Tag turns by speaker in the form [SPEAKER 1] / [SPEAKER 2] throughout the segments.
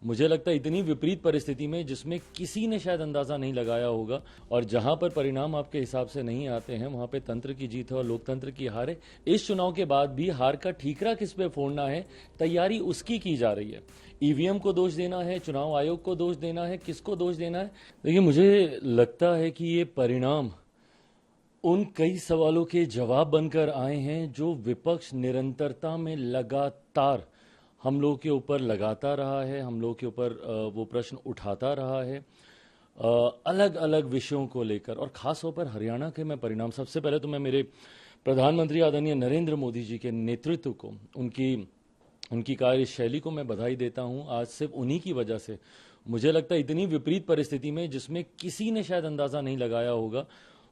[SPEAKER 1] मुझे लगता है इतनी विपरीत परिस्थिति में जिसमें किसी ने शायद अंदाजा नहीं लगाया होगा, और जहां पर परिणाम आपके हिसाब से नहीं आते हैं वहां पे तंत्र की जीत है और लोकतंत्र की हार है। इस चुनाव के बाद भी हार का ठीकरा किस पे फोड़ना है, तैयारी उसकी की जा रही है। ईवीएम को दोष देना है, चुनाव आयोग को दोष देना है, किसको दोष देना है? देखिए, मुझे लगता है कि ये परिणाम उन कई सवालों के जवाब बनकर आए हैं जो विपक्ष निरंतरता में लगातार हम लोगों के ऊपर लगाता रहा है, हम लोगों के ऊपर वो प्रश्न उठाता रहा है अलग अलग विषयों को लेकर, और खास तौर पर हरियाणा के मैं परिणाम सबसे पहले तो मैं मेरे प्रधानमंत्री आदरणीय नरेंद्र मोदी जी के नेतृत्व को, उनकी कार्यशैली को मैं बधाई देता हूं। आज सिर्फ उन्हीं की वजह से मुझे लगता है इतनी विपरीत परिस्थिति में जिसमें किसी ने शायद अंदाजा नहीं लगाया होगा,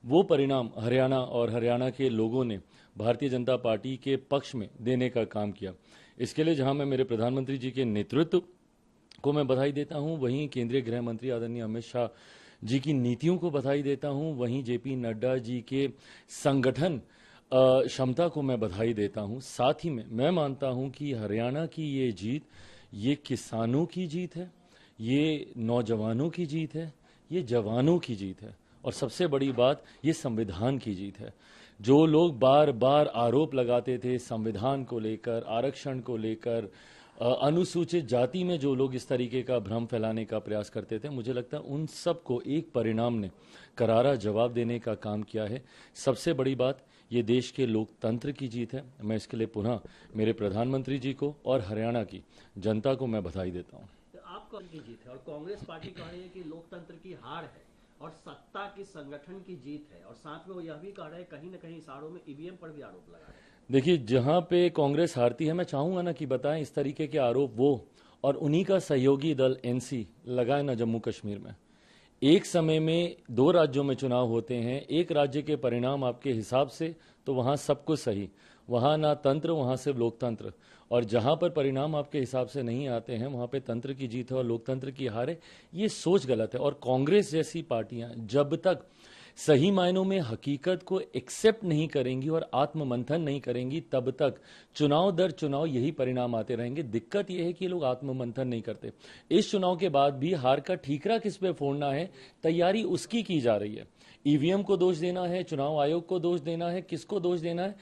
[SPEAKER 1] वो परिणाम हरियाणा और हरियाणा के लोगों ने भारतीय जनता पार्टी के पक्ष में देने का काम किया। इसके लिए जहां मैं मेरे प्रधानमंत्री जी के नेतृत्व को मैं बधाई देता हूं, वहीं केंद्रीय गृह मंत्री आदरणीय अमित शाह जी की नीतियों को बधाई देता हूं, वहीं जेपी नड्डा जी के संगठन क्षमता को मैं बधाई देता हूं। साथ ही में मैं मानता हूं कि हरियाणा की ये जीत, ये किसानों की जीत है, ये नौजवानों की जीत है, ये जवानों की जीत है, और सबसे बड़ी बात, ये संविधान की जीत है। जो लोग बार बार आरोप लगाते थे संविधान को लेकर, आरक्षण को लेकर, अनुसूचित जाति में जो लोग इस तरीके का भ्रम फैलाने का प्रयास करते थे, मुझे लगता है उन सबको एक परिणाम ने करारा जवाब देने का काम किया है। सबसे बड़ी बात, ये देश के लोकतंत्र की जीत है। मैं इसके लिए पुनः मेरे प्रधानमंत्री जी को और हरियाणा की जनता को मैं बधाई देता हूँ।
[SPEAKER 2] आपका की जीत है और कांग्रेस पार्टी कह रही है कि लोकतंत्र की हार है और सत्ता की संगठन की जीत है, और साथ में वो यह भी कह रहे हैं कहीं न कहीं इशारों में ईवीएम पर भी आरोप लगा रहे हैं।
[SPEAKER 1] देखिए, जहां पे कांग्रेस हारती है, मैं चाहूंगा ना कि बताएं इस तरीके के आरोप वो और उन्हीं का सहयोगी दल एनसी लगाए ना जम्मू कश्मीर में। एक समय में दो राज्यों में चुनाव होते हैं, एक राज्य के परिणाम आपके हिसाब से तो वहां सब कुछ सही, वहां ना तंत्र, वहां सिर्फ लोकतंत्र, और जहां पर परिणाम आपके हिसाब से नहीं आते हैं वहां पे तंत्र की जीत है और लोकतंत्र की हार है। ये सोच गलत है, और कांग्रेस जैसी पार्टियां जब तक सही मायनों में हकीकत को एक्सेप्ट नहीं करेंगी और आत्ममंथन नहीं करेंगी, तब तक चुनाव दर चुनाव यही परिणाम आते रहेंगे। दिक्कत यह है कि लोग आत्ममंथन नहीं करते। इस चुनाव के बाद भी हार का ठीकरा किस पे फोड़ना है, तैयारी उसकी की जा रही है। ईवीएम को दोष देना है, चुनाव आयोग को दोष देना है, किसको दोष देना है,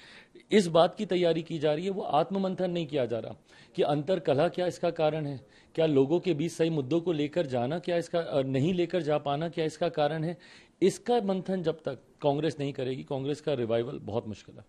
[SPEAKER 1] इस बात की तैयारी की जा रही है। वो आत्ममंथन नहीं किया जा रहा कि अंतर कलह क्या इसका कारण है, क्या लोगों के बीच सही मुद्दों को लेकर जाना क्या इसका, नहीं लेकर जा पाना क्या इसका कारण है। इसका मंथन जब तक कांग्रेस नहीं करेगी, कांग्रेस का रिवाइवल बहुत मुश्किल है।